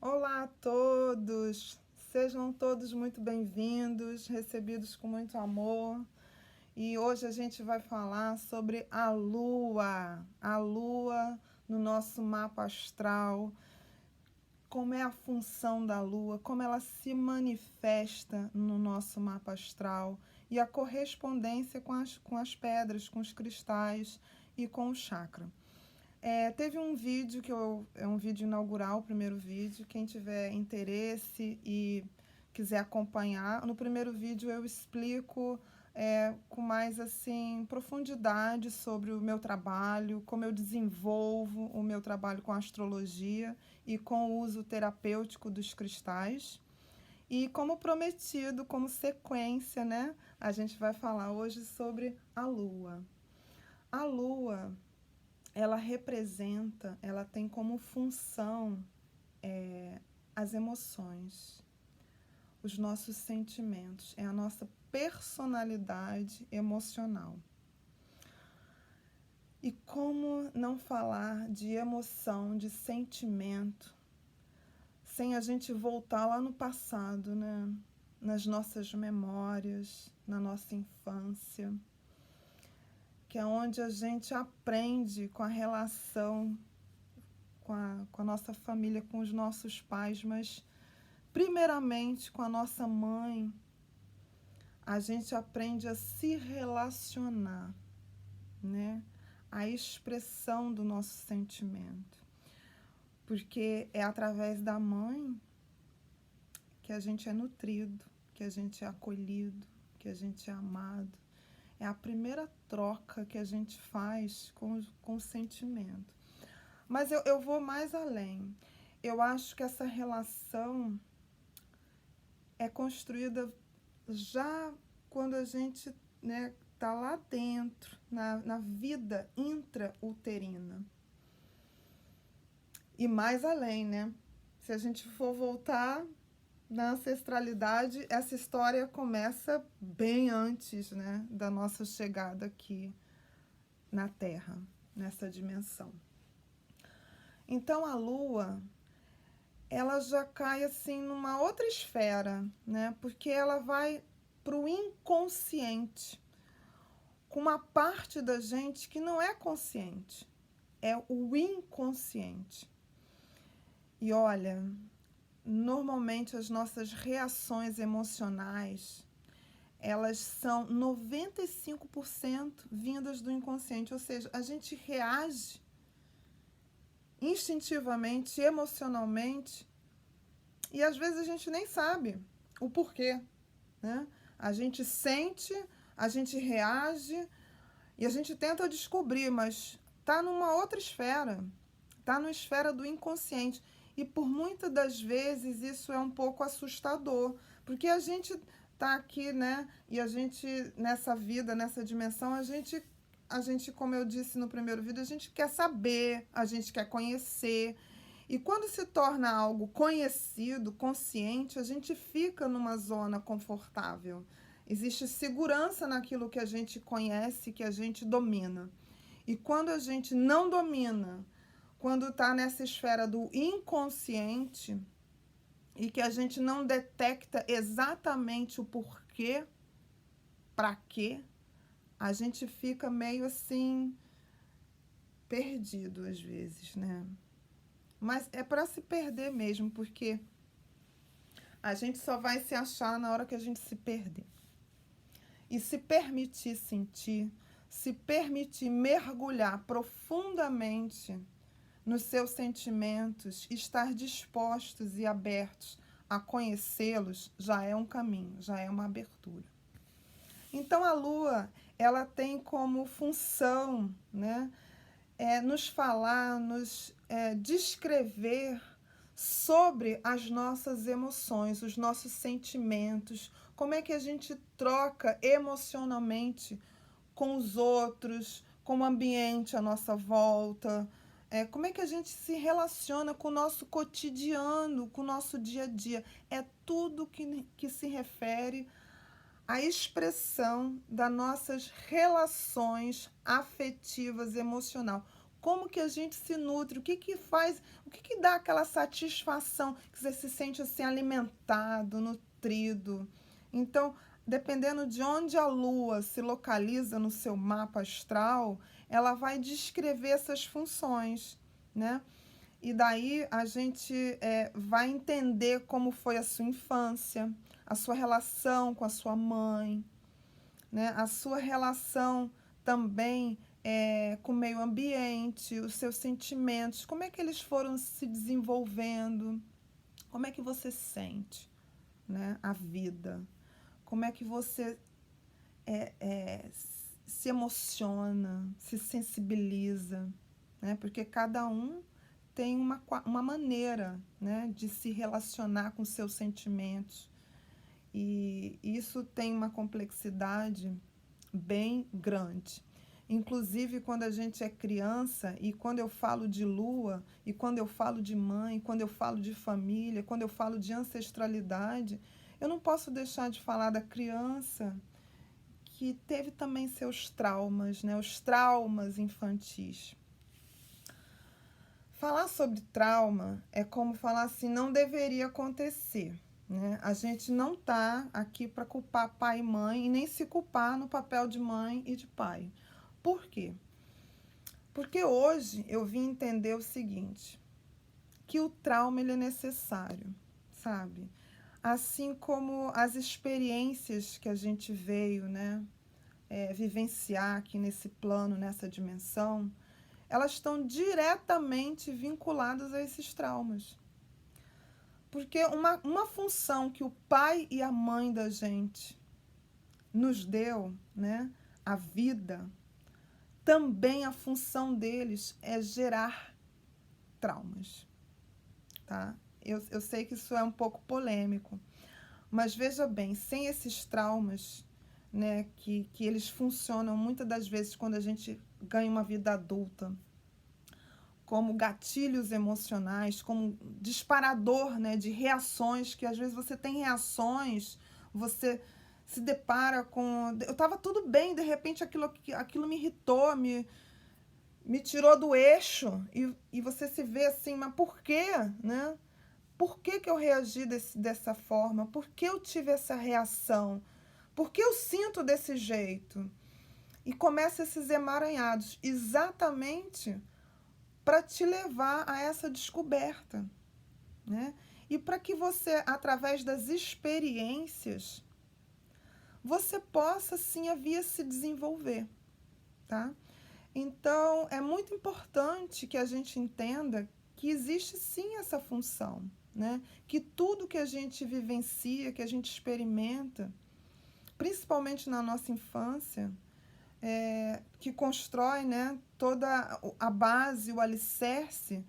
Olá a todos, sejam todos muito bem-vindos, recebidos com muito amor. E hoje a gente vai falar sobre a Lua no nosso mapa astral, como é a função da Lua, como ela se manifesta no nosso mapa astral e a correspondência com as pedras, com os cristais e com o chakra. Teve um vídeo é um vídeo inaugural, o primeiro vídeo. Quem tiver interesse e quiser acompanhar, no primeiro vídeo eu explico com mais assim profundidade sobre o meu trabalho, como eu desenvolvo o meu trabalho com astrologia e com o uso terapêutico dos cristais. E como prometido, como sequência, né, a gente vai falar hoje sobre a Lua. A Lua, ela tem como função as emoções, os nossos sentimentos, é a nossa personalidade emocional. E como não falar de emoção, de sentimento, sem a gente voltar lá no passado, né? Nas nossas memórias, na nossa infância, que é onde a gente aprende com a relação com a nossa família, com os nossos pais, mas primeiramente com a nossa mãe, a gente aprende a se relacionar, né? A expressão do nosso sentimento. Porque é através da mãe que a gente é nutrido, que a gente é acolhido, que a gente é amado. É a primeira troca que a gente faz com o sentimento. Mas eu vou mais além. Eu acho que essa relação é construída já quando a gente, né, tá lá dentro, na vida intrauterina. E mais além, né? Se a gente for voltar na ancestralidade, essa história começa bem antes, né, da nossa chegada aqui na Terra, nessa dimensão. Então a Lua, ela já cai assim numa outra esfera, né? Porque ela vai para o inconsciente, com uma parte da gente que não é consciente, é o inconsciente. E olha, normalmente as nossas reações emocionais, elas são 95% vindas do inconsciente, ou seja, a gente reage instintivamente, emocionalmente, e às vezes a gente nem sabe o porquê, né? A gente sente, a gente reage e a gente tenta descobrir, mas está numa outra esfera, está na esfera do inconsciente. E por muitas das vezes isso é um pouco assustador, porque a gente está aqui, né? E a gente, nessa vida, nessa dimensão, a gente, como eu disse no primeiro vídeo, a gente quer saber, a gente quer conhecer. E quando se torna algo conhecido, consciente, a gente fica numa zona confortável. Existe segurança naquilo que a gente conhece, que a gente domina. E quando a gente não domina, quando está nessa esfera do inconsciente e que a gente não detecta exatamente o porquê, para quê, a gente fica meio assim perdido às vezes, né? Mas é para se perder mesmo, porque a gente só vai se achar na hora que a gente se perder. E se permitir sentir, se permitir mergulhar profundamente nos seus sentimentos, estar dispostos e abertos a conhecê-los, já é um caminho, já é uma abertura. Então a Lua, ela tem como função, né, nos falar, nos descrever sobre as nossas emoções, os nossos sentimentos, como é que a gente troca emocionalmente com os outros, com o ambiente à nossa volta, como é que a gente se relaciona com o nosso cotidiano, com o nosso dia a dia. É tudo que se refere à expressão das nossas relações afetivas, emocional. como que a gente se nutre, o que que faz, o que que dá aquela satisfação, que você se sente assim alimentado, nutrido. Então, dependendo de onde a Lua se localiza no seu mapa astral, ela vai descrever essas funções, né? E daí a gente vai entender como foi a sua infância, a sua relação com a sua mãe, né? A sua relação também com o meio ambiente, os seus sentimentos, como é que eles foram se desenvolvendo, como é que você sente, né? A vida, como é que você se emociona, se sensibiliza, né? Porque cada um tem uma maneira, né, de se relacionar com seus sentimentos. E isso tem uma complexidade bem grande. Inclusive, quando a gente é criança, e quando eu falo de lua, e quando eu falo de mãe, quando eu falo de família, quando eu falo de ancestralidade, eu não posso deixar de falar da criança que teve também seus traumas, né? Os traumas infantis. Falar sobre trauma é como falar assim, não deveria acontecer, né? A gente não está aqui para culpar pai e mãe e nem se culpar no papel de mãe e de pai. Por quê? Porque hoje eu vim entender o seguinte, que o trauma ele é necessário, sabe? Assim como as experiências que a gente veio, né, vivenciar aqui nesse plano, nessa dimensão, elas estão diretamente vinculadas a esses traumas. Porque uma função que o pai e a mãe da gente nos deu, né, a vida, também a função deles é gerar traumas, tá? Eu sei que isso é um pouco polêmico, mas veja bem, sem esses traumas, né, que eles funcionam muitas das vezes quando a gente ganha uma vida adulta, como gatilhos emocionais, como disparador, né, de reações, que às vezes você tem reações, você se depara com... Eu estava tudo bem, de repente aquilo me irritou, me tirou do eixo, e você se vê assim, mas por quê, né? Por que que eu reagi dessa forma? Por que eu tive essa reação? Por que eu sinto desse jeito? E começa esses emaranhados, exatamente para te levar a essa descoberta, né? E para que você, através das experiências, você possa, sim, a via se desenvolver, tá? Então, é muito importante que a gente entenda que existe, sim, essa função, né? Que tudo que a gente vivencia, que a gente experimenta, principalmente na nossa infância, que constrói, né, toda a base, o alicerce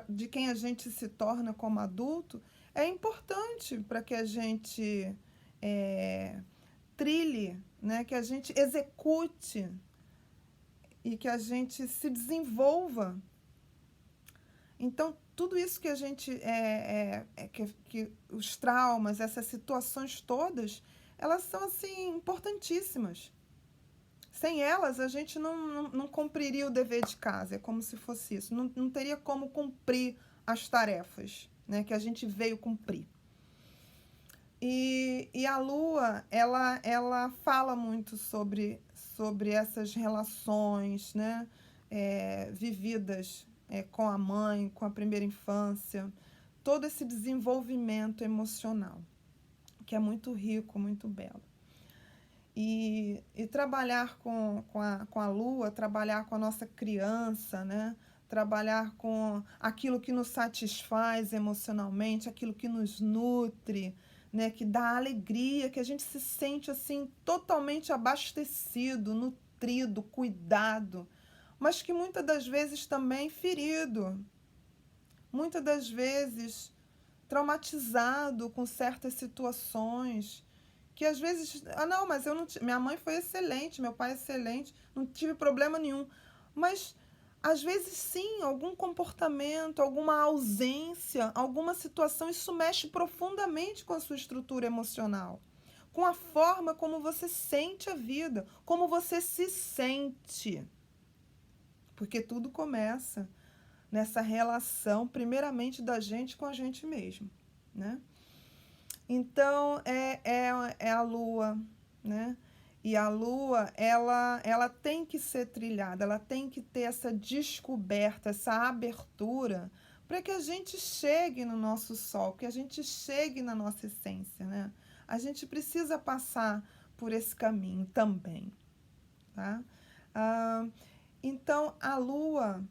de quem a gente se torna como adulto, é importante para que a gente trilhe, né, que a gente execute e que a gente se desenvolva. Então, tudo isso que a gente, que os traumas, essas situações todas, elas são, assim, importantíssimas. Sem elas, a gente não cumpriria o dever de casa, é como se fosse isso. Não teria como cumprir as tarefas, né, que a gente veio cumprir. E a Lua, ela fala muito sobre essas relações, né, vividas com a mãe, com a primeira infância, todo esse desenvolvimento emocional, que é muito rico, muito belo. E trabalhar com a Lua, trabalhar com a nossa criança, né? Trabalhar com aquilo que nos satisfaz emocionalmente, aquilo que nos nutre, né? Que dá alegria, que a gente se sente assim totalmente abastecido, nutrido, cuidado, mas que muitas das vezes também ferido, muitas das vezes traumatizado com certas situações, que às vezes, não, mas eu não, minha mãe foi excelente, meu pai é excelente, não tive problema nenhum. Mas às vezes sim, algum comportamento, alguma ausência, alguma situação, isso mexe profundamente com a sua estrutura emocional, com a forma como você sente a vida, como você se sente. porque tudo começa nessa relação, primeiramente, da gente com a gente mesmo, né? Então, é a lua, né? E a lua, ela tem que ser trilhada, ela tem que ter essa descoberta, essa abertura, para que a gente chegue no nosso sol, que a gente chegue na nossa essência, né? A gente precisa passar por esse caminho também, tá? Ah, então, a lua,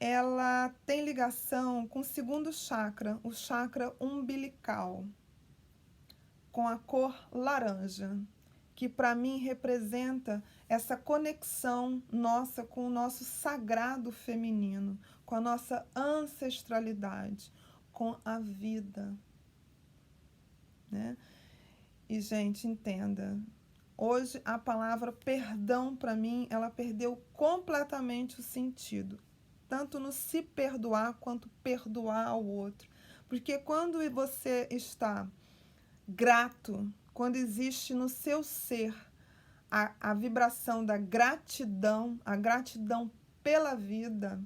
ela tem ligação com o segundo chakra, o chakra umbilical, com a cor laranja, que para mim representa essa conexão nossa com o nosso sagrado feminino, com a nossa ancestralidade, com a vida, né? E, gente, entenda, hoje a palavra perdão para mim, ela perdeu completamente o sentido, tanto no se perdoar quanto perdoar ao outro. Porque quando você está grato, quando existe no seu ser a vibração da gratidão, a gratidão pela vida,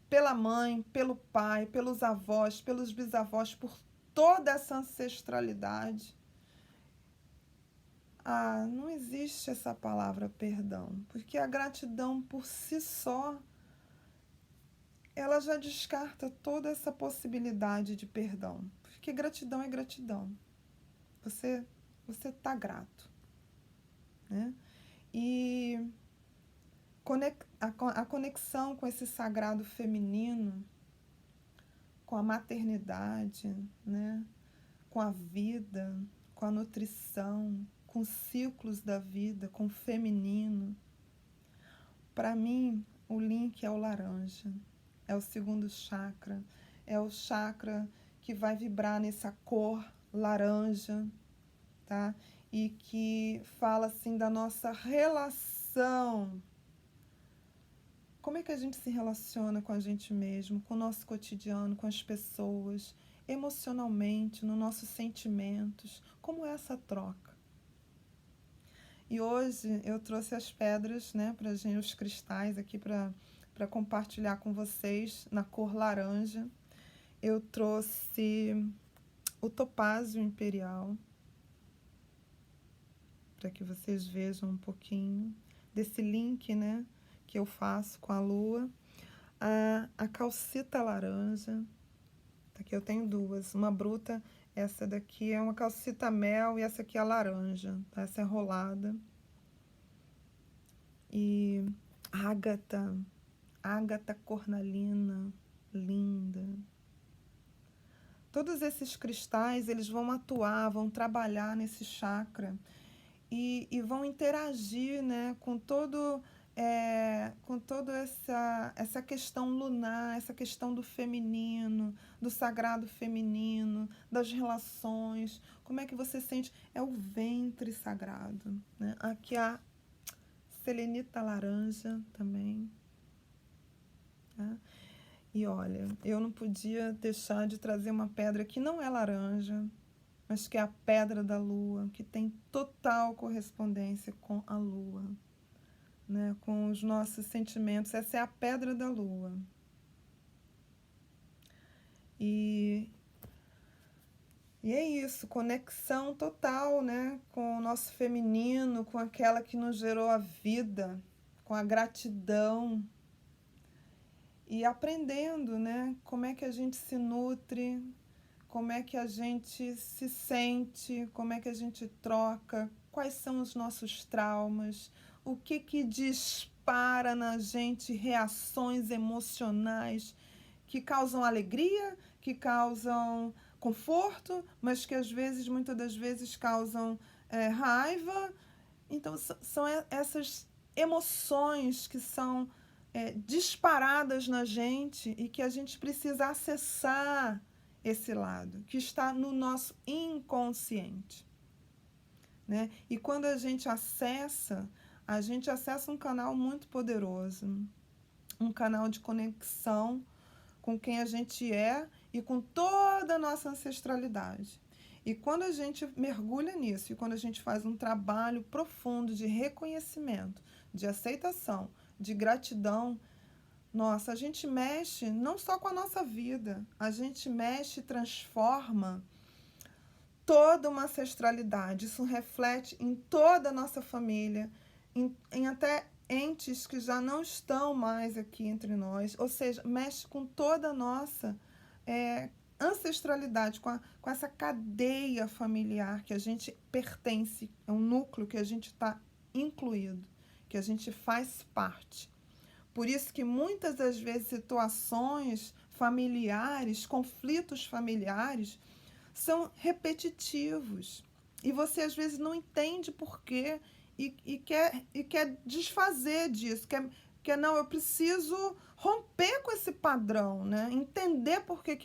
pela mãe, pelo pai, pelos avós, pelos bisavós, por toda essa ancestralidade, não existe essa palavra perdão, porque a gratidão por si só, ela já descarta toda essa possibilidade de perdão, porque gratidão é gratidão. Você está grato, né? E a conexão com esse sagrado feminino, com a maternidade, né? Com a vida, com a nutrição, com os ciclos da vida, com o feminino. Para mim, o link é o laranja, é o segundo chakra, é o chakra que vai vibrar nessa cor laranja, tá? E que fala assim da nossa relação. Como é que a gente se relaciona com a gente mesmo, com o nosso cotidiano, com as pessoas, emocionalmente, nos nossos sentimentos? Como é essa troca? E hoje eu trouxe as pedras, né, pra gente, os cristais aqui para compartilhar com vocês na cor laranja. Eu trouxe o topázio imperial, para que vocês vejam um pouquinho desse link, né, que eu faço com a lua. A calcita laranja, aqui eu tenho duas, uma bruta, essa daqui é uma calcita mel e essa aqui é a laranja, tá? Essa é rolada. E ágata cornalina, linda. Todos esses cristais, eles vão atuar, vão trabalhar nesse chakra e vão interagir, né, com toda essa questão lunar, essa questão do feminino, do sagrado feminino, das relações. Como é que você sente? É o ventre sagrado, né? Aqui a selenita laranja também, tá? E olha, eu não podia deixar de trazer uma pedra que não é laranja, mas que é a pedra da lua, que tem total correspondência com a lua, né? Com os nossos sentimentos. Essa é a pedra da lua. E é isso, conexão total, né? Com o nosso feminino, com aquela que nos gerou a vida, com a gratidão. E aprendendo, né? Como é que a gente se nutre, como é que a gente se sente, como é que a gente troca, quais são os nossos traumas, o que dispara na gente reações emocionais que causam alegria, que causam conforto, mas que às vezes, muitas das vezes, causam raiva. Então, são essas emoções que são disparadas na gente e que a gente precisa acessar esse lado, que está no nosso inconsciente, né? E quando a gente acessa um canal muito poderoso, um canal de conexão com quem a gente é e com toda a nossa ancestralidade. E quando a gente mergulha nisso, e quando a gente faz um trabalho profundo de reconhecimento, de aceitação, de gratidão, nossa, a gente mexe não só com a nossa vida, a gente mexe e transforma toda uma ancestralidade. Isso reflete em toda a nossa família, em até entes que já não estão mais aqui entre nós, ou seja, mexe com toda a nossa ancestralidade, com essa cadeia familiar que a gente pertence, é um núcleo que a gente está incluído, que a gente faz parte. Por isso que muitas das vezes situações familiares, conflitos familiares, são repetitivos. E você às vezes não entende por quê e quer desfazer disso, não, eu preciso romper com esse padrão, né? Entender por que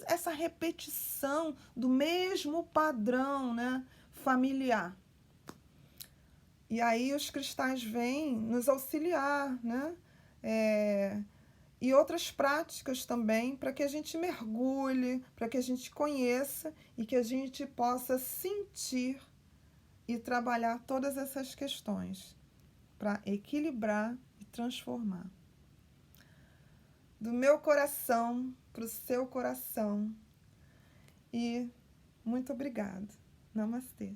essa repetição do mesmo padrão, né, familiar. E aí os cristais vêm nos auxiliar, né? E outras práticas também, para que a gente mergulhe, para que a gente conheça e que a gente possa sentir e trabalhar todas essas questões para equilibrar e transformar. Do meu coração para o seu coração. E muito obrigado. Namastê.